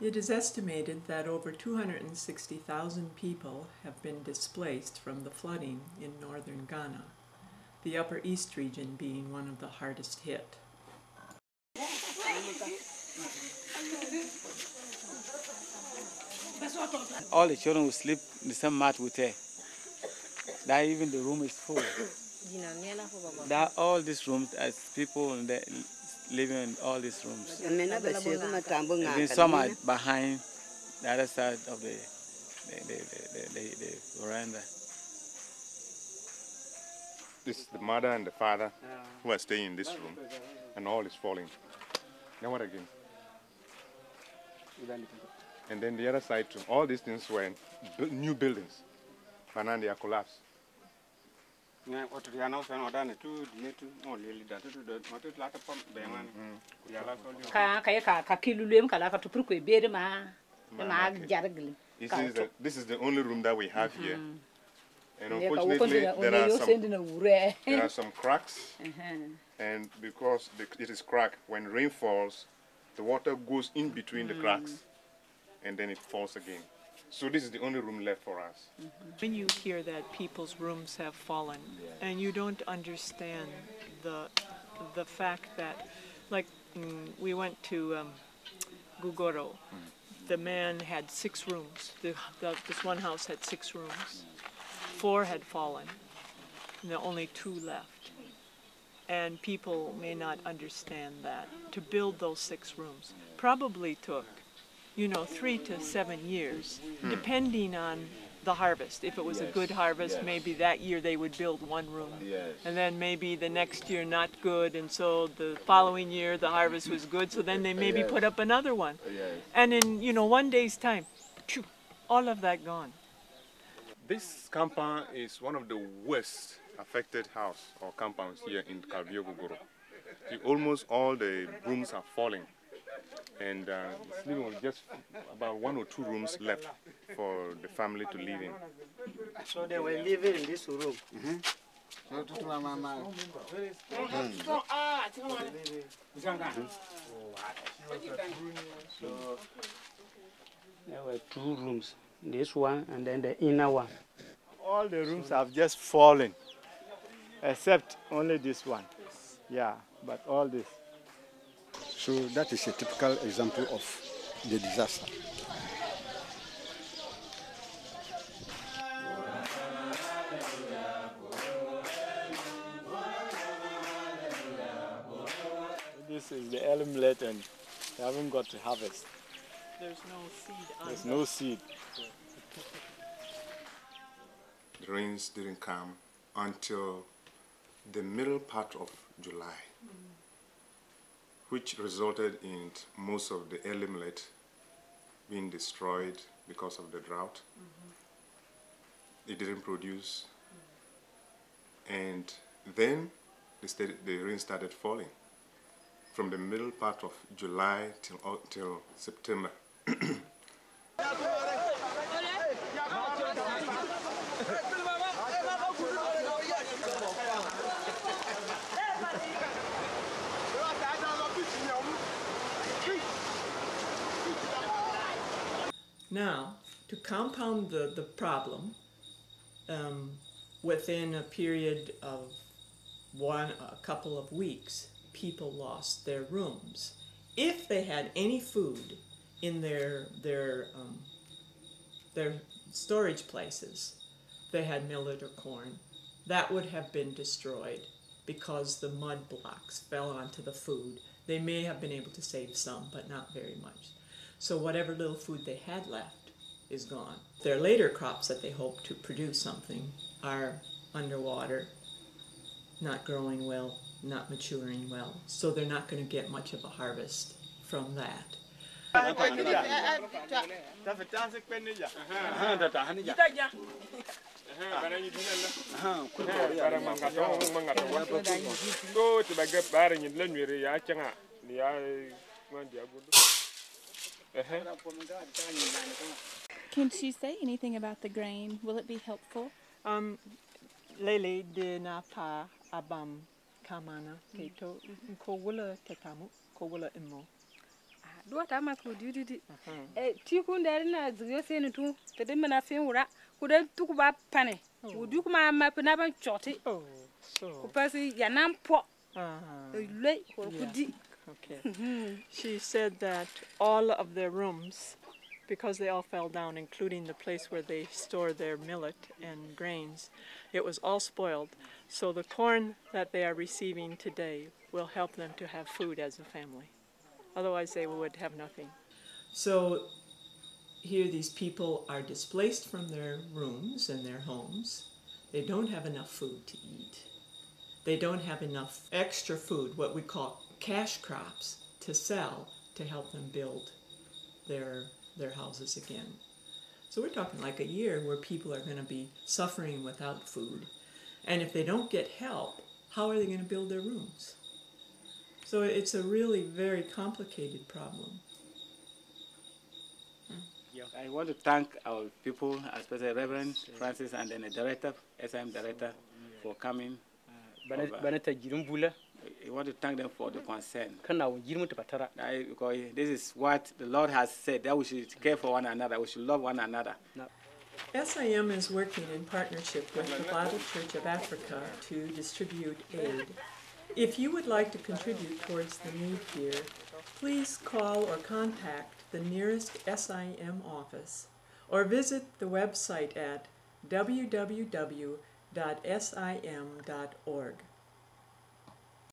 It is estimated that over 260,000 people have been displaced from the flooding in northern Ghana, the Upper East region being one of the hardest hit. All the children will sleep in the same mat with her. That even the room is full. That all these rooms, as people living in all these rooms. And some are behind the other side of the veranda. This is the mother and the father who are staying in this room, and all is falling. Now what again? And then the other side too. All these things were new buildings, but now they are collapsed. This is the only room that we have here. And unfortunately, there are some cracks, and because it is cracked, when rain falls, the water goes in between the cracks, and then it falls again. So this is the only room left for us. When you hear that people's rooms have fallen, and you don't understand the fact that, like, we went to Gugoro, the man had 6 rooms. This one house had 6 rooms. 4 had fallen, and there are only 2 left. And people may not understand that. To build those 6 rooms probably took, 3 to 7 years, depending on the harvest. If it was a good harvest, maybe that year they would build 1 room. And then maybe the next year not good, and so the following year the harvest was good, so then they maybe put up another one. And in, 1 day's time, all of that gone. This compound is one of the worst affected house or compounds here in Kalbio Gugoro. Almost all the rooms are falling, and it's leaving just about 1 or 2 rooms left for the family to live in. So they were living in this room. So there were 2 rooms, this one and then the inner one. All the rooms have just fallen, except only this one. Yeah, but all this. So that is a typical example of the disaster. This is the early millet, and they haven't got to harvest. There's no seed on There's no seed. The rains didn't come until the middle part of July, which resulted in most of the early millet being destroyed because of the drought. It didn't produce, and then the rain started falling from the middle part of July till September. Now, to compound the problem, within a period of a couple of weeks, people lost their rooms. If they had any food in their storage places, they had millet or corn, that would have been destroyed because the mud blocks fell onto the food. They may have been able to save some, but not very much. So whatever little food they had left is gone. Their later crops that they hope to produce something are underwater, not growing well, not maturing well. So they're not going to get much of a harvest from that. Can she say anything about the grain? Will it be helpful? Lele de na pa abam kamana keto ko wula tetamu ko wula imo. Do ta ma ku di ti ku ndere na zyo se ni tu te de na fe wura ku de tu ku ba pane ku du ku ma na ban choti Oh, so. ku pasi ya nan po le ku di. Okay. She said that all of their rooms, because they all fell down, including the place where they store their millet and grains, it was all spoiled. So the corn that they are receiving today will help them to have food as a family. Otherwise, they would have nothing. So here these people are displaced from their rooms and their homes. They don't have enough food to eat. They don't have enough extra food, what we call cash crops, to sell to help them build their houses again. So we're talking like a year where people are going to be suffering without food. And if they don't get help, how are they going to build their rooms? So it's a really very complicated problem. I want to thank our people, especially Reverend Francis and then the director, SM director, for coming. I want to thank them for the concern. Because this is what the Lord has said, that we should care for one another, we should love one another. SIM is working in partnership with the Bible Church of Africa to distribute aid. If you would like to contribute towards the need here, please call or contact the nearest SIM office or visit the website at www.sim.org.